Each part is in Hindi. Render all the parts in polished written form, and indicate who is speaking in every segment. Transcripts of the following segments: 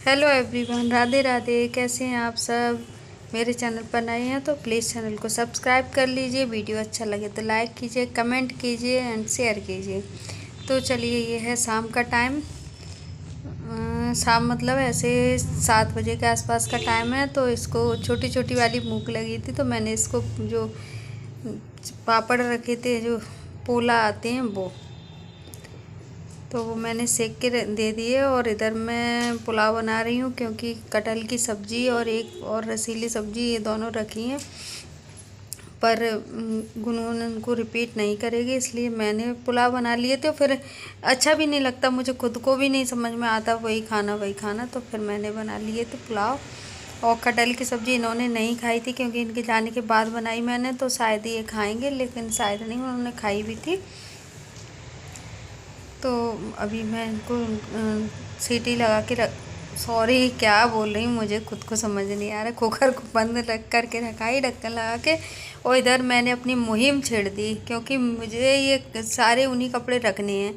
Speaker 1: Hello everyone, Radhe Radhe. कैसे हैं आप सब। मेरे चैनल पर नए हैं तो प्लीज़ चैनल को सब्सक्राइब कर लीजिए। वीडियो अच्छा लगे तो लाइक कीजिए, कमेंट कीजिए एंड शेयर कीजिए। तो चलिए, ये है शाम का टाइम। शाम मतलब ऐसे 7 बजे के आसपास का टाइम है। तो इसको छोटी छोटी वाली भूख लगी थी, तो मैंने इसको जो पापड़ रखे थे, जो पोला आते हैं तो वो मैंने सेक के दे दिए। और इधर मैं पुलाव बना रही हूँ, क्योंकि कटहल की सब्ज़ी और एक और रसीली सब्ज़ी, ये दोनों रखी हैं। पर गुनगुन उनको रिपीट नहीं करेगी, इसलिए मैंने पुलाव बना लिए थे। फिर अच्छा भी नहीं लगता, मुझे खुद को भी नहीं समझ में आता वही खाना। तो फिर मैंने बना लिए थे पुलाव। और कटहल की सब्ज़ी इन्होंने नहीं खाई थी, क्योंकि इनके जाने के बाद बनाई मैंने, तो शायद ये खाएंगे, लेकिन शायद नहीं, उन्होंने खाई भी थी। तो अभी मैं इनको सीटी लगा के सॉरी, क्या बोल रही हूँ, मुझे खुद को समझ नहीं आ रहा। कुकर को बंद रख करके रखा ही, ढक्कन लगा के। और इधर मैंने अपनी मुहिम छेड़ दी, क्योंकि मुझे ये सारे उन्हीं कपड़े रखने हैं।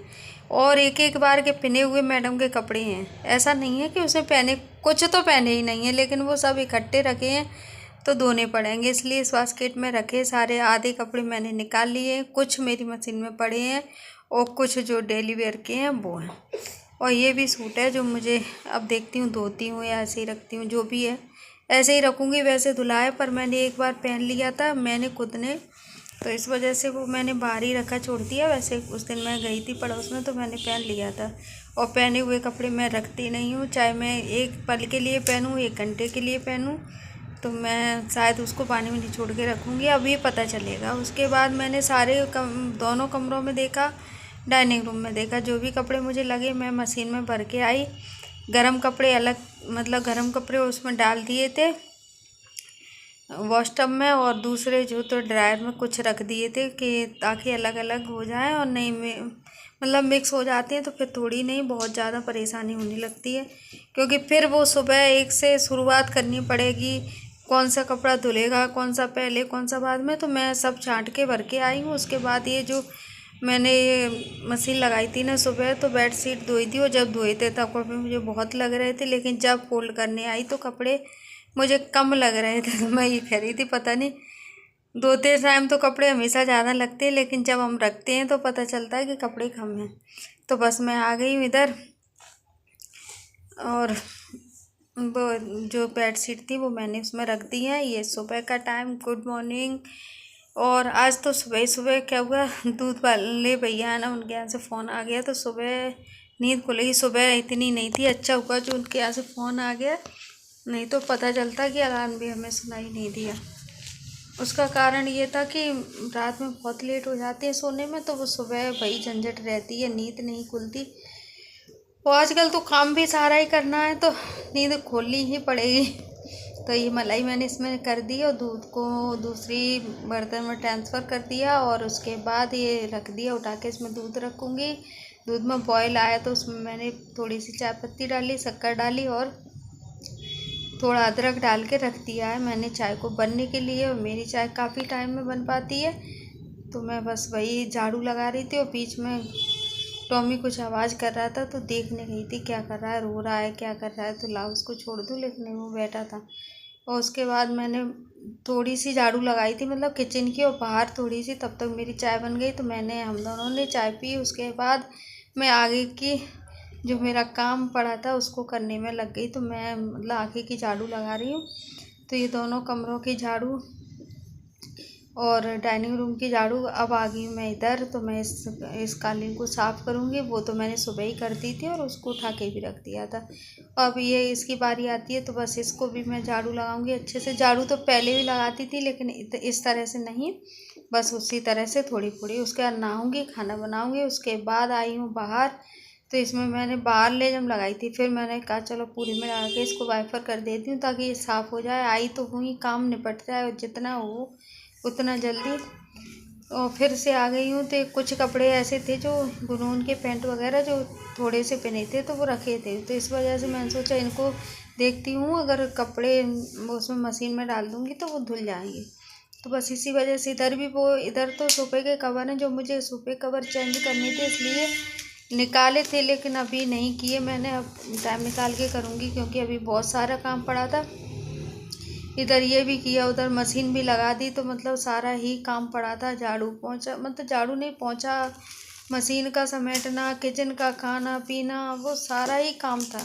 Speaker 1: और एक एक बार के पिने हुए मैडम के कपड़े हैं। ऐसा नहीं है कि उसे पहने, कुछ तो पहने ही नहीं है, लेकिन वो सब इकट्ठे रखे हैं तो धोने पड़ेंगे, इसलिए इस बास्केट में रखे सारे। आधे कपड़े मैंने निकाल लिए, कुछ मेरी मशीन में पड़े हैं और कुछ जो डेली वेयर के हैं वो हैं। और ये भी सूट है जो मुझे अब देखती हूँ धोती हूँ या ऐसे ही रखती हूँ, जो भी है ऐसे ही रखूँगी। वैसे धुला है, पर मैंने एक बार पहन लिया था मैंने खुद ने, तो इस वजह से वो मैंने बाहर ही रखा, छोड़ दिया। वैसे उस दिन मैं गई थी पड़ोस में, तो मैंने पहन लिया था। और पहने हुए कपड़े मैं रखती नहीं हूँ, चाहे मैं एक पल के लिए पहनूँ, 1 घंटे के लिए पहनूँ, तो मैं शायद उसको पानी में निचोड़ के रखूँगी। अभी पता चलेगा। उसके बाद मैंने सारे दोनों कमरों में देखा, डाइनिंग रूम में देखा, जो भी कपड़े मुझे लगे मैं मशीन में भर के आई। गरम कपड़े अलग, मतलब गरम कपड़े उसमें डाल दिए थे वॉश टब में, और दूसरे जो तो ड्रायर में कुछ रख दिए थे, कि ताकि अलग अलग हो जाए। और नहीं मतलब मिक्स हो जाती हैं तो फिर थोड़ी नहीं, बहुत ज़्यादा परेशानी होने लगती है, क्योंकि फिर वो सुबह एक से शुरुआत करनी पड़ेगी। कौन सा कपड़ा धुलेगा, कौन सा पहले, कौन सा बाद में। तो मैं सब छांट के भर के आई हूँ। उसके बाद ये जो मैंने ये मशीन लगाई थी ना सुबह, तो बेड शीट धोई थी। और जब धोए थे तब कपड़े मुझे बहुत लग रहे थे, लेकिन जब फोल्ड करने आई तो कपड़े मुझे कम लग रहे थे। तो मैं ये कह रही थी, पता नहीं धोते टाइम तो कपड़े हमेशा ज़्यादा लगते हैं, लेकिन जब हम रखते हैं तो पता चलता है कि कपड़े कम हैं। तो बस मैं आ गई हूँ इधर। और वो जो बेड शीट थी वो मैंने उसमें रख दी है। ये सुबह का टाइम, गुड मॉर्निंग। और आज तो सुबह ही सुबह क्या हुआ, दूध वाले भैया है ना, उनके यहाँ से फ़ोन आ गया, तो सुबह नींद खुलेगी। सुबह इतनी नहीं थी, अच्छा हुआ जो उनके यहाँ से फ़ोन आ गया, नहीं तो पता चलता कि अलार्म भी हमें सुनाई नहीं दिया। उसका कारण ये था कि रात में बहुत लेट हो जाती है सोने में, तो वो सुबह वही झंझट रहती है, नींद नहीं खुलती। वो आजकल तो काम भी सारा ही करना है, तो नींद खोलनी ही पड़ेगी। तो ये मलाई मैंने इसमें कर दी और दूध को दूसरी बर्तन में ट्रांसफ़र कर दिया। और उसके बाद ये रख दिया, उठा के इसमें दूध रखूँगी। दूध में बॉयल आया तो उसमें मैंने थोड़ी सी चाय पत्ती डाली, शक्कर डाली और थोड़ा अदरक डाल के रख दिया है मैंने चाय को बनने के लिए। और मेरी चाय काफ़ी टाइम में बन पाती है। तो मैं बस वही झाड़ू लगा रही थी, और बीच में टॉमी कुछ आवाज़ कर रहा था, तो देखने गई थी क्या कर रहा है, रो रहा है, क्या कर रहा है, तो लाओ उसको छोड़ दूँ, लेकिन वो बैठा था। और उसके बाद मैंने थोड़ी सी झाड़ू लगाई थी, मतलब किचन की, और बाहर थोड़ी सी, तब तक मेरी चाय बन गई। तो हम दोनों ने चाय पी। उसके बाद मैं आगे की जो मेरा काम पड़ा था उसको करने में लग गई। तो मैं मतलब आगे की झाड़ू लगा रही हूँ। तो ये दोनों कमरों की झाड़ू और डाइनिंग रूम की झाड़ू, अब आ गई हूँ मैं इधर। तो मैं इस कालीन को साफ़ करूँगी। वो तो मैंने सुबह ही कर दी थी और उसको उठा के भी रख दिया था। अब ये इसकी बारी आती है, तो बस इसको भी मैं झाड़ू लगाऊंगी अच्छे से। झाड़ू तो पहले भी लगाती थी, लेकिन इस तरह से नहीं, बस उसी तरह से थोड़ी थोड़ी। उसके बाद नहाऊँगी, खाना बनाऊँगी। उसके बाद आई हूँ बाहर, तो इसमें मैंने बाहर ले जब लगाई थी, फिर मैंने कहा चलो पूरी में लगा के इसको वाइपर कर देती हूँ, ताकि ये साफ़ हो जाए। आई तो हुई, काम निपट जाए, और जितना हो उतना जल्दी। और फिर से आ गई हूँ। तो कुछ कपड़े ऐसे थे जो गुनून के पैंट वगैरह जो थोड़े से पहने थे, तो वो रखे थे। तो इस वजह से मैंने सोचा इनको देखती हूँ, अगर कपड़े उसमें मशीन में डाल दूँगी तो वो धुल जाएंगे। तो बस इसी वजह से इधर भी वो, इधर तो सोफे के कवर हैं जो मुझे सोफे कवर चेंज करने थे, इसलिए निकाले थे लेकिन अभी नहीं किए मैंने। अब टाइम निकाल के करूँगी क्योंकि अभी बहुत सारा काम पड़ा था। इधर ये भी किया, उधर मशीन भी लगा दी, तो मतलब सारा ही काम पड़ा था। झाड़ू पोंछा, मतलब झाड़ू नहीं, पोंछा, मशीन का समेटना, किचन का खाना पीना, वो सारा ही काम था।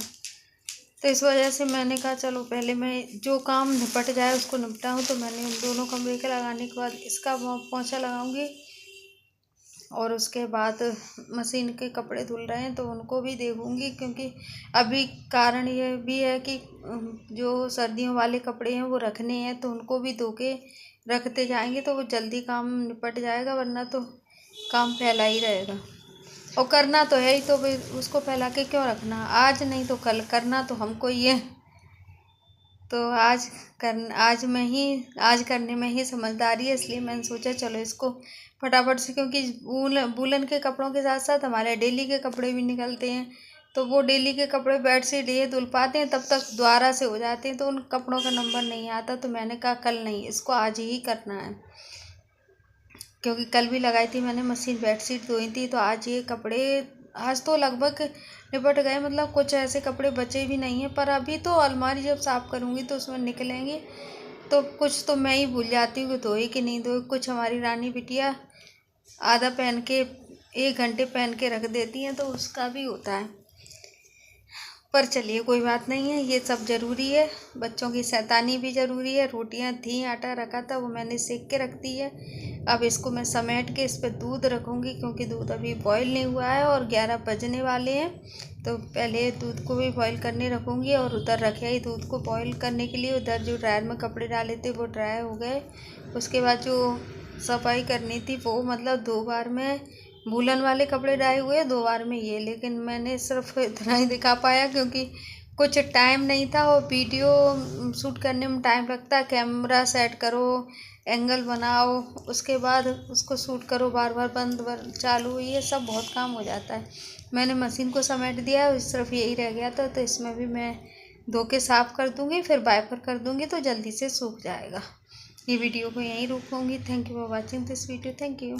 Speaker 1: तो इस वजह से मैंने कहा चलो पहले मैं जो काम निपट जाए उसको निपटाऊँ। तो मैंने उन दोनों कमरे के लगाने के बाद इसका पोंछा लगाऊंगी, और उसके बाद मशीन के कपड़े धुल रहे हैं तो उनको भी देखूंगी, क्योंकि अभी कारण ये भी है कि जो सर्दियों वाले कपड़े हैं वो रखने हैं, तो उनको भी धो के रखते जाएंगे तो वो जल्दी काम निपट जाएगा, वरना तो काम फैला ही रहेगा। और करना तो है ही, तो फिर उसको फैला के क्यों रखना, आज नहीं तो कल करना तो हमको ही है। तो आज करने में ही समझदारी है, इसलिए मैंने सोचा चलो इसको फटाफट से, क्योंकि वूलन के कपड़ों के साथ साथ हमारे डेली के कपड़े भी निकलते हैं। तो वो डेली के कपड़े बेडशीट ये धुल पाते हैं तब तक दोबारा से हो जाते हैं, तो उन कपड़ों का नंबर नहीं आता। तो मैंने कहा कल नहीं, इसको आज ही करना है, क्योंकि कल भी लगाई थी मैंने मशीन, बेडशीट धोई थी। तो आज ये कपड़े, आज तो लगभग निपट गए, मतलब कुछ ऐसे कपड़े बचे भी नहीं हैं। पर अभी तो अलमारी जब साफ़ करूँगी तो उसमें निकलेंगे, तो कुछ तो मैं ही भूल जाती हूँ कि धोए कि नहीं धोए। कुछ हमारी रानी बिटिया आधा पहन के 1 घंटे पहन के रख देती हैं, तो उसका भी होता है। पर चलिए कोई बात नहीं है, ये सब ज़रूरी है, बच्चों की शैतानी भी ज़रूरी है। रोटियां थी, आटा रखा था, वो मैंने सेक के रख दी है। अब इसको मैं समेट के इस पर दूध रखूँगी, क्योंकि दूध अभी बॉईल नहीं हुआ है और 11 बजने वाले हैं। तो पहले दूध को भी बॉईल करने रखूँगी, और उधर रखे ही दूध को बॉईल करने के लिए। उधर जो ड्रायर में कपड़े डाले थे वो ड्राई हो गए। उसके बाद जो सफाई करनी थी वो, मतलब 2 बार में वूलन वाले कपड़े डाले हुए, 2 बार में ये, लेकिन मैंने सिर्फ इतना ही दिखा पाया क्योंकि कुछ टाइम नहीं था। और वीडियो शूट करने में टाइम लगता है, कैमरा सेट करो, एंगल बनाओ, उसके बाद उसको शूट करो, बार बार बंद चालू, ये सब बहुत काम हो जाता है। मैंने मशीन को समेट दिया है, सिर्फ यही रह गया था, तो इसमें भी मैं धो के साफ़ कर दूँगी, फिर वाइपर कर दूँगी तो जल्दी से सूख जाएगा। ये वीडियो को यहीं रोकूँगी। Thank you for watching this video. Thank you.